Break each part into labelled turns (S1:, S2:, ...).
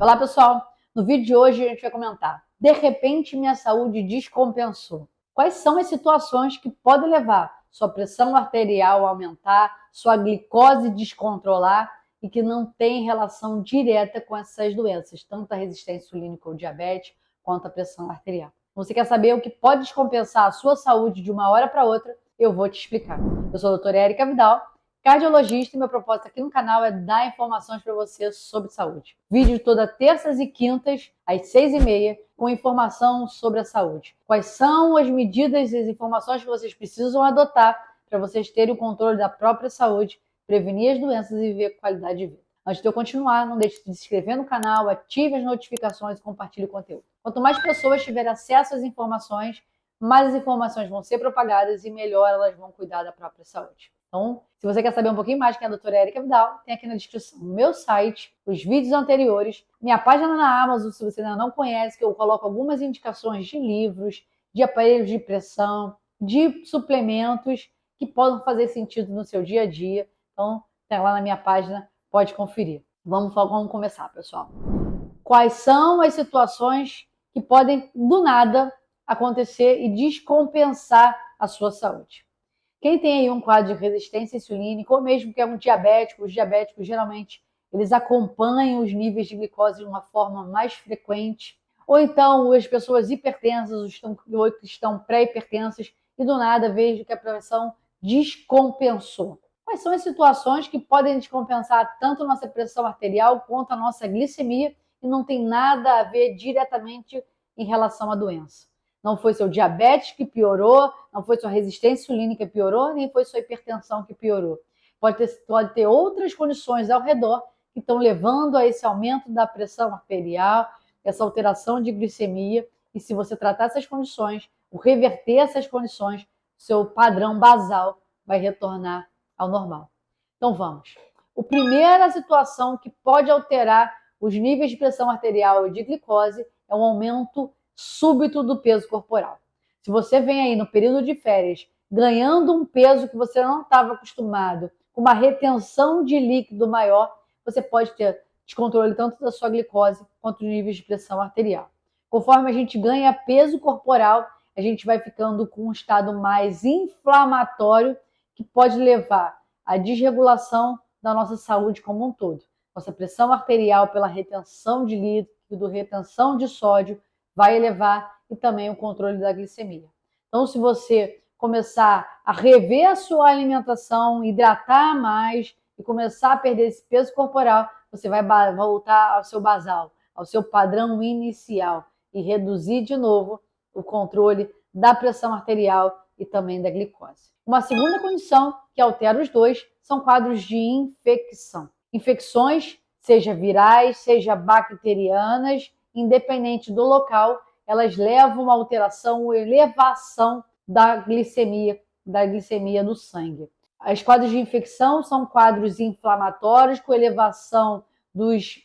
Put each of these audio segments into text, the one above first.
S1: Olá pessoal, no vídeo de hoje a gente vai comentar: de repente minha saúde descompensou. Quais são as situações que podem levar sua pressão arterial a aumentar, sua glicose descontrolar e que não tem relação direta com essas doenças, tanto a resistência insulínica ou diabetes quanto a pressão arterial. Você quer saber o que pode descompensar a sua saúde de uma hora para outra? Eu vou te explicar. Eu sou a doutora Érica Vidal, cardiologista, e meu propósito aqui no canal é dar informações para você sobre saúde. Vídeo toda terças e quintas, às 6h30, com informação sobre a saúde. Quais são as medidas e as informações que vocês precisam adotar para vocês terem o controle da própria saúde, prevenir as doenças e viver com qualidade de vida. Antes de eu continuar, não deixe de se inscrever no canal, ative as notificações e compartilhe o conteúdo. Quanto mais pessoas tiverem acesso às informações, mais as informações vão ser propagadas e melhor elas vão cuidar da própria saúde. Então, se você quer saber um pouquinho mais quem é a doutora Érica Vidal, tem aqui na descrição o meu site, os vídeos anteriores, minha página na Amazon, se você ainda não conhece, que eu coloco algumas indicações de livros, de aparelhos de pressão, de suplementos que podem fazer sentido no seu dia a dia. Então, tem lá na minha página, pode conferir. Vamos começar, pessoal. Quais são as situações que podem, do nada, acontecer e descompensar a sua saúde? Quem tem aí um quadro de resistência insulínica, ou mesmo que é um diabético, os diabéticos geralmente eles acompanham os níveis de glicose de uma forma mais frequente, ou então as pessoas hipertensas, ou que estão pré-hipertensas, e do nada vejo que a pressão descompensou. Quais são as situações que podem descompensar tanto a nossa pressão arterial quanto a nossa glicemia e não tem nada a ver diretamente em relação à doença? Não foi seu diabetes que piorou, não foi sua resistência insulínica que piorou, nem foi sua hipertensão que piorou. Pode ter outras condições ao redor que estão levando a esse aumento da pressão arterial, essa alteração de glicemia. E se você tratar essas condições, ou reverter essas condições, seu padrão basal vai retornar ao normal. Então vamos. A primeira situação que pode alterar os níveis de pressão arterial e de glicose é um aumento súbito do peso corporal. Se você vem aí no período de férias ganhando um peso que você não estava acostumado, com uma retenção de líquido maior, você pode ter descontrole tanto da sua glicose quanto dos níveis de pressão arterial. Conforme a gente ganha peso corporal, a gente vai ficando com um estado mais inflamatório que pode levar à desregulação da nossa saúde como um todo. Nossa pressão arterial, pela retenção de líquido, retenção de sódio, vai elevar, e também o controle da glicemia. Então, se você começar a rever a sua alimentação, hidratar mais e começar a perder esse peso corporal, você vai voltar ao seu basal, ao seu padrão inicial e reduzir de novo o controle da pressão arterial e também da glicose. Uma segunda condição que altera os dois são quadros de infecção. Infecções, seja virais, seja bacterianas, independente do local, elas levam a alteração ou elevação da glicemia no sangue. Os quadros de infecção são quadros inflamatórios com elevação dos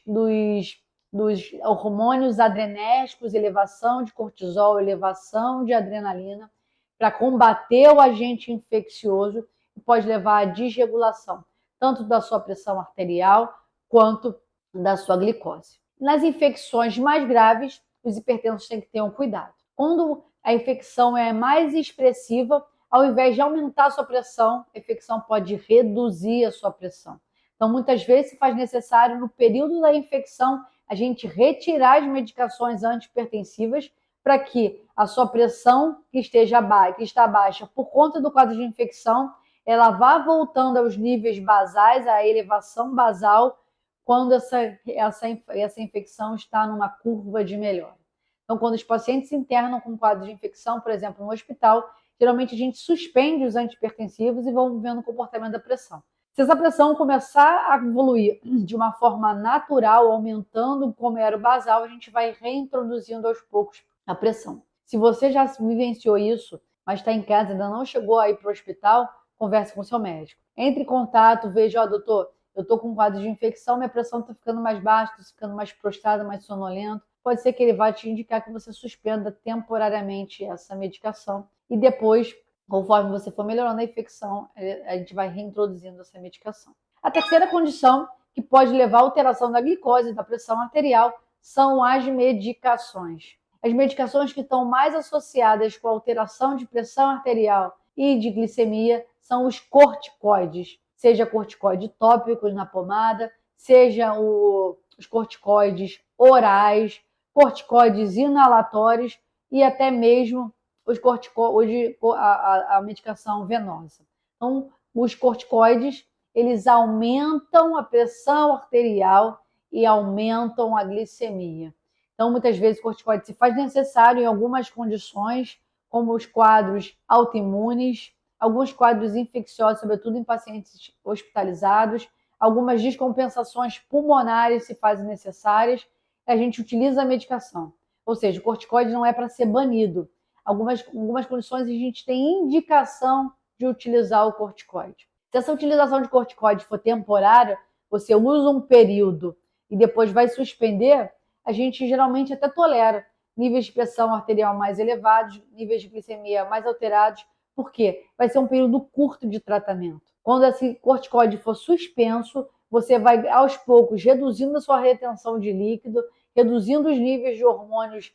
S1: hormônios adrenérgicos, elevação de cortisol, elevação de adrenalina, para combater o agente infeccioso, que pode levar à desregulação tanto da sua pressão arterial quanto da sua glicose. Nas infecções mais graves, os hipertensos têm que ter um cuidado. Quando a infecção é mais expressiva, ao invés de aumentar a sua pressão, a infecção pode reduzir a sua pressão. Então, muitas vezes se faz necessário, no período da infecção, a gente retirar as medicações antihipertensivas para que a sua pressão que está baixa por conta do quadro de infecção, ela vá voltando aos níveis basais, à elevação basal, quando essa infecção está numa curva de melhora. Então, quando os pacientes se internam com um quadro de infecção, por exemplo, no hospital, geralmente a gente suspende os antihipertensivos e vamos vendo o comportamento da pressão. Se essa pressão começar a evoluir de uma forma natural, aumentando como era o basal, a gente vai reintroduzindo aos poucos a pressão. Se você já vivenciou isso, mas está em casa, ainda não chegou a ir para o hospital, converse com o seu médico. Entre em contato, veja, doutor, eu estou com um quadro de infecção, minha pressão está ficando mais baixa, estou ficando mais prostrada, mais sonolento. Pode ser que ele vá te indicar que você suspenda temporariamente essa medicação. E depois, conforme você for melhorando a infecção, a gente vai reintroduzindo essa medicação. A terceira condição que pode levar à alteração da glicose e da pressão arterial são as medicações. As medicações que estão mais associadas com a alteração de pressão arterial e de glicemia são os corticoides, seja corticoide tópicos na pomada, seja os corticoides orais, corticoides inalatórios e até mesmo os corticoides, a medicação venosa. Então, os corticoides, eles aumentam a pressão arterial e aumentam a glicemia. Então, muitas vezes, o corticoide se faz necessário em algumas condições, como os quadros autoimunes, alguns quadros infecciosos, sobretudo em pacientes hospitalizados, algumas descompensações pulmonares se fazem necessárias, a gente utiliza a medicação. Ou seja, o corticoide não é para ser banido. Algumas condições a gente tem indicação de utilizar o corticoide. Se essa utilização de corticoide for temporária, você usa um período e depois vai suspender, a gente geralmente até tolera níveis de pressão arterial mais elevados, níveis de glicemia mais alterados, porque vai ser um período curto de tratamento. Quando esse corticoide for suspenso, você vai aos poucos reduzindo a sua retenção de líquido, reduzindo os níveis de hormônios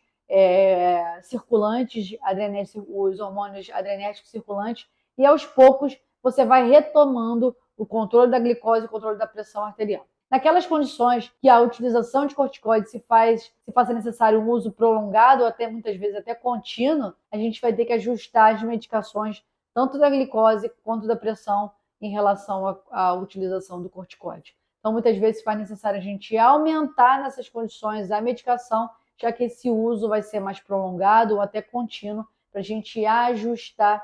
S1: circulantes, os hormônios adrenérgicos circulantes, e aos poucos você vai retomando o controle da glicose e o controle da pressão arterial. Naquelas condições que a utilização de corticoides se faça necessário um uso prolongado, ou até muitas vezes até contínuo, a gente vai ter que ajustar as medicações, tanto da glicose quanto da pressão, em relação à utilização do corticoide. Então, muitas vezes faz necessário a gente aumentar nessas condições a medicação, já que esse uso vai ser mais prolongado ou até contínuo, para a gente ajustar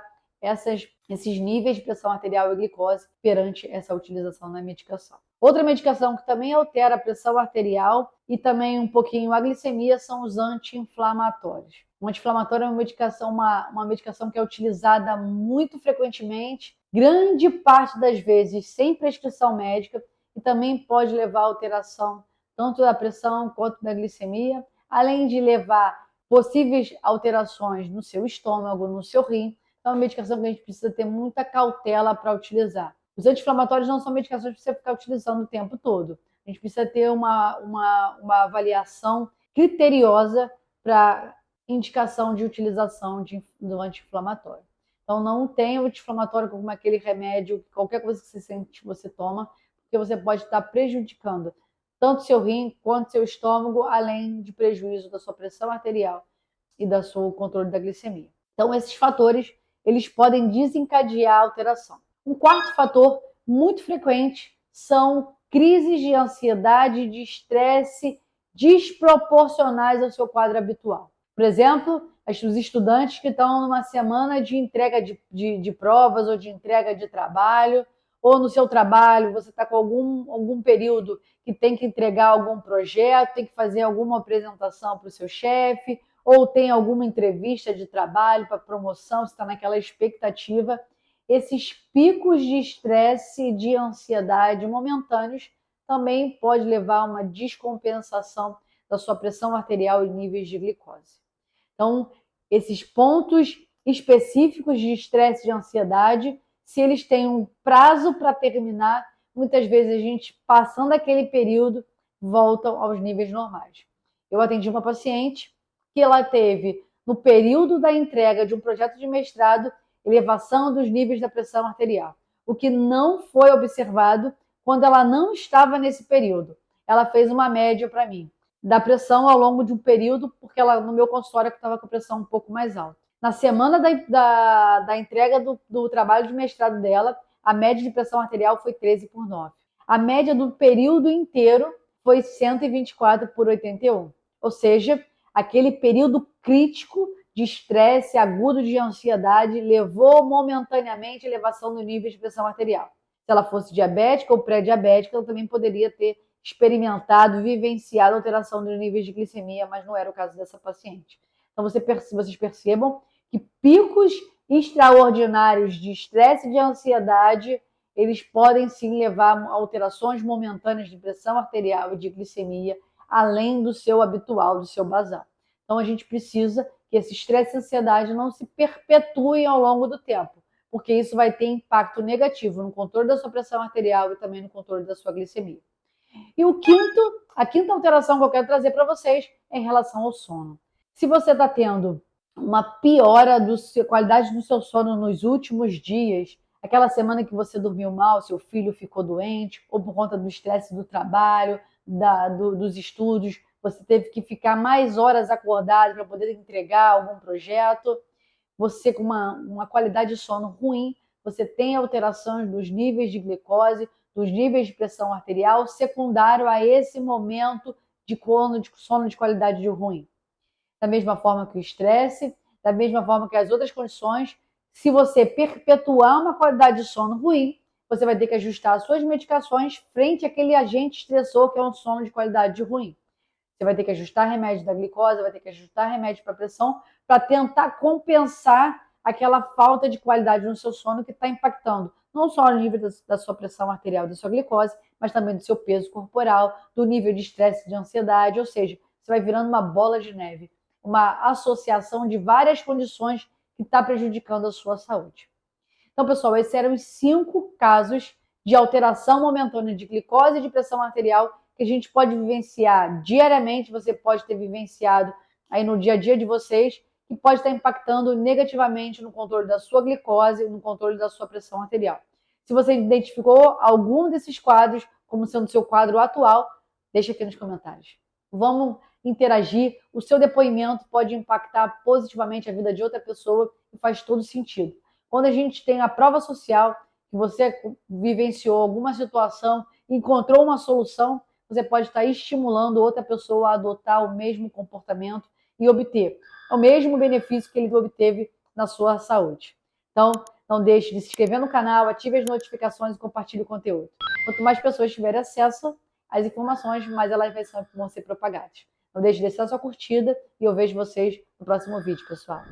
S1: esses níveis de pressão arterial e glicose perante essa utilização da medicação. Outra medicação que também altera a pressão arterial e também um pouquinho a glicemia são os anti-inflamatórios. O anti-inflamatório é uma medicação que é utilizada muito frequentemente, grande parte das vezes sem prescrição médica, e também pode levar a alteração tanto da pressão quanto da glicemia, além de levar possíveis alterações no seu estômago, no seu rim. Então, é uma medicação que a gente precisa ter muita cautela para utilizar. Os anti-inflamatórios não são medicações para você ficar utilizando o tempo todo. A gente precisa ter uma avaliação criteriosa para indicação de utilização do anti-inflamatório. Então, não tem o anti-inflamatório como aquele remédio, qualquer coisa que você sente, você toma, porque você pode estar prejudicando tanto seu rim quanto seu estômago, além de prejuízo da sua pressão arterial e do seu controle da glicemia. Então, esses fatores, eles podem desencadear a alteração. Um quarto fator muito frequente são crises de ansiedade e de estresse desproporcionais ao seu quadro habitual. Por exemplo, os estudantes que estão numa semana de entrega de provas ou de entrega de trabalho, ou no seu trabalho você está com algum período que tem que entregar algum projeto, tem que fazer alguma apresentação para o seu chefe, ou tem alguma entrevista de trabalho para promoção, você está naquela expectativa. Esses picos de estresse e de ansiedade momentâneos também pode levar a uma descompensação da sua pressão arterial e níveis de glicose. Então, esses pontos específicos de estresse e de ansiedade, se eles têm um prazo para terminar, muitas vezes a gente, passando aquele período, volta aos níveis normais. Eu atendi uma paciente que ela teve, no período da entrega de um projeto de mestrado, elevação dos níveis da pressão arterial, o que não foi observado quando ela não estava nesse período. Ela fez uma média para mim da pressão ao longo de um período, porque ela no meu consultório estava com a pressão um pouco mais alta. Na semana da entrega do trabalho de mestrado dela, a média de pressão arterial foi 13/9. A média do período inteiro foi 124/81. Ou seja, aquele período crítico de estresse agudo de ansiedade levou momentaneamente a elevação do nível de pressão arterial. Se ela fosse diabética ou pré-diabética, ela também poderia ter experimentado, vivenciado a alteração dos níveis de glicemia, mas não era o caso dessa paciente. Então, vocês percebam que picos extraordinários de estresse e de ansiedade, eles podem sim levar a alterações momentâneas de pressão arterial e de glicemia, além do seu habitual, do seu basal. Então, a gente precisa que esse estresse e ansiedade não se perpetuem ao longo do tempo, porque isso vai ter impacto negativo no controle da sua pressão arterial e também no controle da sua glicemia. E a quinta alteração que eu quero trazer para vocês é em relação ao sono. Se você está tendo uma piora da qualidade do seu sono nos últimos dias, aquela semana que você dormiu mal, seu filho ficou doente, ou por conta do estresse do trabalho, dos estudos, você teve que ficar mais horas acordado para poder entregar algum projeto, você com uma qualidade de sono ruim, você tem alterações dos níveis de glicose, dos níveis de pressão arterial, secundário a esse momento de sono de qualidade ruim. Da mesma forma que o estresse, da mesma forma que as outras condições, se você perpetuar uma qualidade de sono ruim, você vai ter que ajustar as suas medicações frente àquele agente estressor que é um sono de qualidade ruim. Você vai ter que ajustar remédio da glicose, vai ter que ajustar remédio para pressão, para tentar compensar aquela falta de qualidade no seu sono que está impactando não só o nível da sua pressão arterial, da sua glicose, mas também do seu peso corporal, do nível de estresse, de ansiedade, ou seja, você vai virando uma bola de neve, uma associação de várias condições que está prejudicando a sua saúde. Então, pessoal, esses eram os 5 casos de alteração momentânea de glicose e de pressão arterial que a gente pode vivenciar diariamente, você pode ter vivenciado aí no dia a dia de vocês, que pode estar impactando negativamente no controle da sua glicose e no controle da sua pressão arterial. Se você identificou algum desses quadros como sendo seu quadro atual, deixa aqui nos comentários. Vamos interagir, o seu depoimento pode impactar positivamente a vida de outra pessoa e faz todo sentido. Quando a gente tem a prova social, que você vivenciou alguma situação, encontrou uma solução, você pode estar estimulando outra pessoa a adotar o mesmo comportamento e obter o mesmo benefício que ele obteve na sua saúde. Então, não deixe de se inscrever no canal, ative as notificações e compartilhe o conteúdo. Quanto mais pessoas tiverem acesso às informações, mais elas vão ser propagadas. Não deixe de deixar sua curtida e eu vejo vocês no próximo vídeo, pessoal.